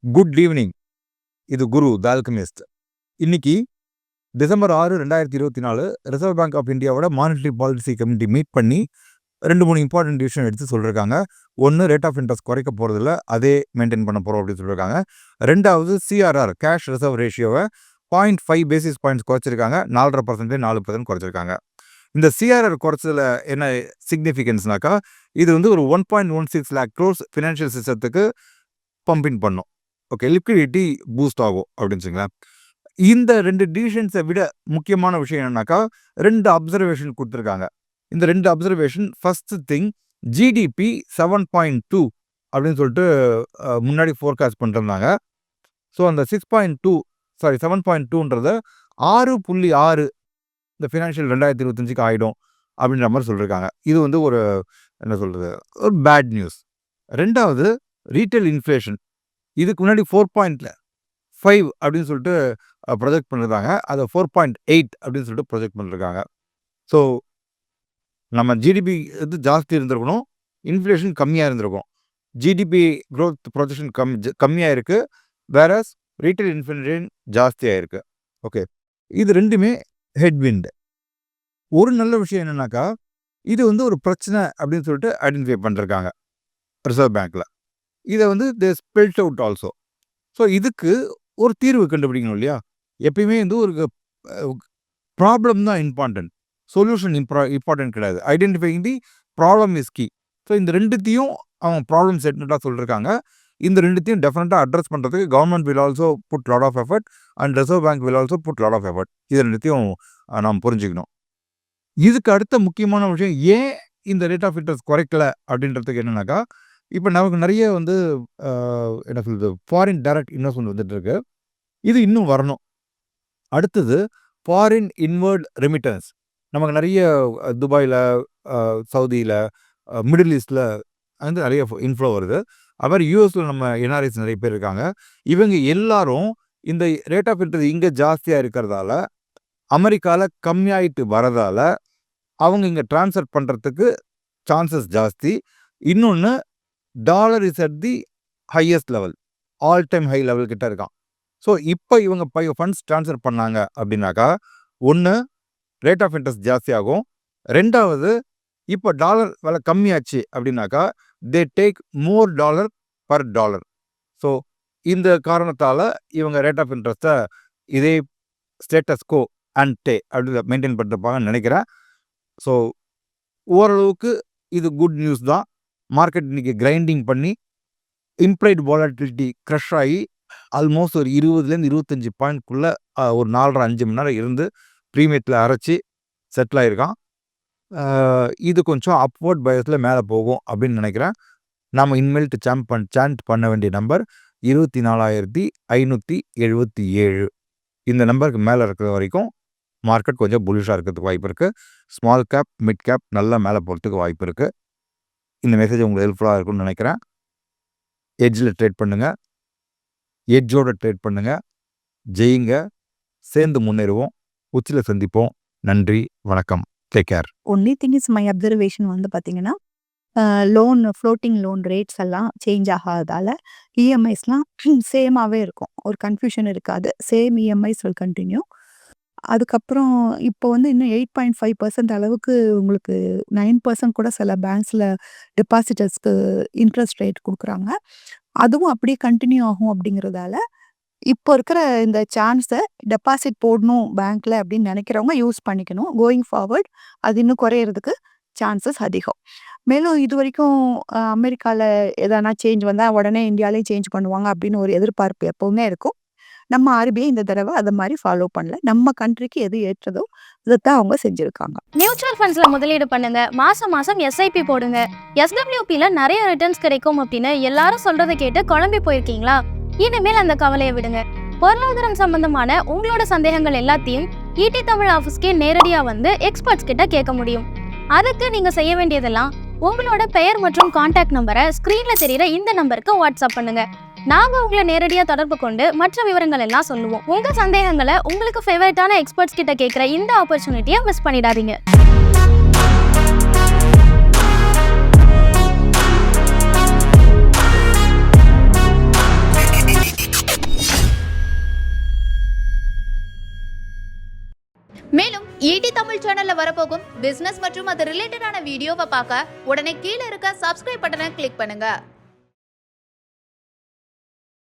Good evening. இது குரு த alchemist. இன்னைக்கு December 6, 2024 reserve bank of இந்தியாவோட மானிட்டரி பாலிசி கமிட்டி மீட் பண்ணி 2-3 இம்பார்ட்டன்ட் டிசிஷன் எடுத்து சொல்லியிருக்காங்க. ஒன்று, ரேட் ஆஃப் இன்ட்ரெஸ்ட் குறைக்க போகிறதில்ல, அதே மெயின்டைன் பண்ண போகிறோம் அப்படின்னு சொல்லியிருக்காங்க. ரெண்டாவது, சிஆர்ஆர் கேஷ் ரிசர்வ் ரேஷியோவை 0.5 பேசிஸ் பாயிண்ட்ஸ் குறைச்சிருக்காங்க. 4.5% 4% குறைச்சிருக்காங்க. இந்த சிஆர்ஆர் குறைச்சதில் என்ன சிக்னிஃபிகன்ஸ்னாக்கா, இது வந்து ஒரு 1.16 lakh crores ஃபினான்ஷியல் சிஸ்டத்துக்கு பம்பின் பண்ணும். ஓகே, லிக்விடிட்டி பூஸ்ட் ஆகும் அப்படின்னு வச்சுங்களேன். இந்த 2 டிசிஷன்ஸை விட முக்கியமான விஷயம் என்னன்னாக்கா, 2 அப்சர்வேஷன் கொடுத்துருக்காங்க. இந்த 2 அப்சர்வேஷன், ஃபர்ஸ்ட் திங், ஜிடிபி 7.2 அப்படின்னு சொல்லிட்டு முன்னாடி ஃபோர்காஸ்ட் பண்ணிருந்தாங்க. ஸோ அந்த 7.2ன்றத 6.6 இந்த ஃபினான்ஷியல் 2025க்கு ஆகிடும் அப்படின்ற மாதிரி சொல்லியிருக்காங்க. இது வந்து ஒரு என்ன சொல்கிறது, ஒரு பேட் நியூஸ். ரெண்டாவது, ரீட்டைல் இன்ஃப்ளேஷன் இதுக்கு முன்னாடி 4.5 அப்படின்னு சொல்லிட்டு ப்ரொஜெக்ட் பண்ணிருந்தாங்க. அதை 4.8 அப்படின்னு சொல்லிட்டு ப்ரொஜெக்ட் பண்ணிருக்காங்க. ஸோ நம்ம ஜிடிபி இது ஜாஸ்தி இருந்திருக்கணும், இன்ஃப்ளேஷன் கம்மியாக இருந்திருக்கும். ஜிடிபி க்ரோத் ப்ரொஜெக்ஷன் கம்மியாக இருக்குது, வேறஸ் ரீட்டைல் இன்ஃப்ளேஷன் ஜாஸ்தியாக இருக்குது. ஓகே, இது ரெண்டுமே ஹெட்விண்ட். ஒரு நல்ல விஷயம் என்னன்னாக்கா, இது வந்து ஒரு பிரச்சனை அப்படின்னு சொல்லிட்டு ஐடென்டிஃபை பண்ணிருக்காங்க ரிசர்வ் பேங்க்கில். இதை வந்து தே ஸ்பெல்ட் அவுட் ஆல்சோ. ஸோ இதுக்கு ஒரு தீர்வு கண்டுபிடிக்கணும் இல்லையா? எப்பயுமே வந்து ஒரு ப்ராப்ளம் தான் இம்பார்ட்டன்ட், சொல்யூஷன் இம்பார்ட்டன்ட் கிடையாது. Identifying the problem is key. So இந்த ரெண்டுத்தையும் அவங்க ப்ராப்ளம் செட்மெண்ட்டாக சொல்லியிருக்காங்க. இந்த ரெண்டுத்தையும் டெஃபினட்டாக அட்ரஸ் பண்ணுறதுக்கு government will also put lot of effort and Reserve Bank will also put lot of effort. இது ரெண்டுத்தையும் நாம் புரிஞ்சுக்கணும். இதுக்கு அடுத்த முக்கியமான விஷயம், ஏன் இந்த ரேட் ஆஃப் இன்ட்ரெஸ்ட் குறைக்கல அப்படின்றதுக்கு என்னன்னாக்கா, இப்போ நமக்கு நிறைய வந்து என்ன சொல்கிறது, ஃபாரின் டைரக்ட் இன்வெஸ்ட்மெண்ட் வந்துட்டு இருக்கு. இது இன்னும் வரணும். அடுத்தது, ஃபாரின் இன்வர்ட் ரெமிட்டன்ஸ். நமக்கு நிறைய துபாயில், சவுதியில், மிடில் ஈஸ்டில் வந்து நிறைய இன்ஃப்ளோ வருது. அது மாதிரி யூஎஸில் நம்ம என்ஆர்ஐஸ் நிறைய பேர் இருக்காங்க. இவங்க எல்லாரும் இந்த ரேட் ஆஃப் இன்ட்ரெஸ்ட் இங்கே ஜாஸ்தியாக இருக்கிறதால, அமெரிக்காவில் கம்மியாயிட்டு வரதால அவங்க இங்கே ட்ரான்ஸ்ஃபர் பண்ணுறதுக்கு சான்சஸ் ஜாஸ்தி. இன்னொன்று, dollar is at the highest level, all time high level கிட்ட இருக்கான். ஸோ இப்போ இவங்க ஃபண்ட்ஸ் ட்ரான்ஸ்ஃபர் பண்ணாங்க அப்படின்னாக்கா, ஒன்று ரேட் ஆஃப் இன்ட்ரெஸ்ட் ஜாஸ்தியாகும். ரெண்டாவது, இப்போ டாலர் விலை கம்மியாச்சு அப்படின்னாக்கா, they take more dollar per dollar. So இந்த காரணத்தால் இவங்க ரேட் ஆஃப் இன்ட்ரெஸ்ட்டை இதே ஸ்டேட்டஸ் கோ அண்ட் அப்படி மெயின்டைன் பண்ணிருப்பாங்கன்னு நினைக்கிறேன். ஸோ ஓரளவுக்கு இது குட் நியூஸ் தான். மார்க்கெட் இன்னைக்கு கிரைண்டிங் பண்ணி இம்ப்ளைட் வாலட்டிலிட்டி க்ரஷ் ஆகி ஆல்மோஸ்ட் ஒரு 20-25 பாயிண்ட்குள்ளே ஒரு 4.5 மணி நேரம் இருந்து ப்ரீமியத்தில் அரைச்சி செட்டில் ஆகிருக்கான். இது கொஞ்சம் அப்வர்ட் பயஸில் மேலே போகும் அப்படின்னு நினைக்கிறேன். நாம் இன்மேல்ட்டு சாண்ட் பண்ண வேண்டிய நம்பர் 24,577. இந்த நம்பருக்கு மேலே இருக்கிற வரைக்கும் மார்க்கெட் கொஞ்சம் புல்லிஷாக இருக்கிறதுக்கு வாய்ப்பு இருக்குது. ஸ்மால் கேப், மிட் கேப் நல்லா மேலே போகிறதுக்கு வாய்ப்பு இருக்குது. இந்த மெசேஜ் உங்களுக்கு ஹெல்ப்ஃபுல்லாக இருக்கும்னு நினைக்கிறேன். எட்ஜில் ட்ரேட் பண்ணுங்கள், எட்ஜோட ட்ரேட் பண்ணுங்கள், ஜெயிங்க, சேர்ந்து முன்னேறுவோம், உச்சியில் சந்திப்போம். நன்றி, வணக்கம், take care. Only thing is my observation வந்து பார்த்தீங்கன்னா, ஃப்ளோட்டிங் லோன் ரேட்ஸ் எல்லாம் சேஞ்ச் ஆகாததால் இஎம்ஐஸ்லாம் சேமாகவே இருக்கும். ஒரு கன்ஃபியூஷன் இருக்காது. Same EMIs will continue. அதுக்கப்புறம் இப்போ வந்து இன்னும் 8.5% அளவுக்கு உங்களுக்கு 9% கூட சில பேங்க்ஸில் டெபாசிட்டர்ஸ்க்கு இன்ட்ரெஸ்ட் ரேட் கொடுக்குறாங்க. அதுவும் அப்படியே கண்டினியூ ஆகும். அப்படிங்கிறதால இப்போ இருக்கிற இந்த சான்ஸை டெபாசிட் போடணும் பேங்க்கில் அப்படின்னு நினைக்கிறவங்க யூஸ் பண்ணிக்கணும். கோயிங் ஃபார்வர்ட் அது இன்னும் குறையிறதுக்கு சான்சஸ் அதிகம். மேலும் இது வரைக்கும் அமெரிக்காவில் எதனா சேஞ்ச் வந்தால் உடனே இந்தியாவிலேயும் சேஞ்ச் பண்ணுவாங்க அப்படின்னு ஒரு எதிர்பார்ப்பு எப்போவுமே இருக்கும். நம்ம ஆர்பிஐ இந்த தடவை அதை மாதிரி ஃபாலோ பண்ணல. நம்ம கண்ட்ரிக்கு எது ஏற்றதோ இதைத்தான் அவங்க செஞ்சுருக்காங்க. மியூச்சுவல் ஃபண்ட்ஸ்ல முதலீடு பண்ணுங்க, மாசம் மாசம் எஸ்ஐபி போடுங்க, எஸ்டபிள்யூபில நிறைய ரிட்டர்ன்ஸ் கிடைக்கும் அப்படின்னு எல்லாரும் சொல்றதை கேட்டு குழம்பி போயிருக்கீங்களா? இனிமேல் அந்த கவலையை விடுங்க. பொருளாதாரம் சம்பந்தமான உங்களோட சந்தேகங்கள் எல்லாத்தையும் ஈடி தமிழ் ஆஃபீஸ்க்கே நேரடியா வந்து எக்ஸ்பர்ட்ஸ் கிட்ட கேட்க முடியும். அதுக்கு நீங்க செய்ய வேண்டியதெல்லாம், உங்களோட பெயர் மற்றும் கான்டாக்ட் நம்பரை ஸ்கிரீன்ல தெரியுற இந்த நம்பருக்கு வாட்ஸ்அப் பண்ணுங்க. நாங்க உங்களை நேரடியா தொடர்பு கொண்டு மற்ற விவரங்கள் எல்லாம் சொல்லுவோம். உங்க சந்தேகங்களை உங்களுக்கு ஃபேவரட்டான எக்ஸ்பர்ட்ஸ் கிட்ட கேட்கிற இந்த ஆப்பர்ச்சுனிட்டியை மிஸ் பண்ணிடாதீங்க. ஈடி தமிழ் சேனல்ல வரப்போகும் பிசினஸ் மற்றும் அது ரிலேட்டடான வீடியோவை பார்க்க உடனே கீழே இருக்க சப்ஸ்கிரைப் பட்டனை கிளிக் பண்ணுங்க.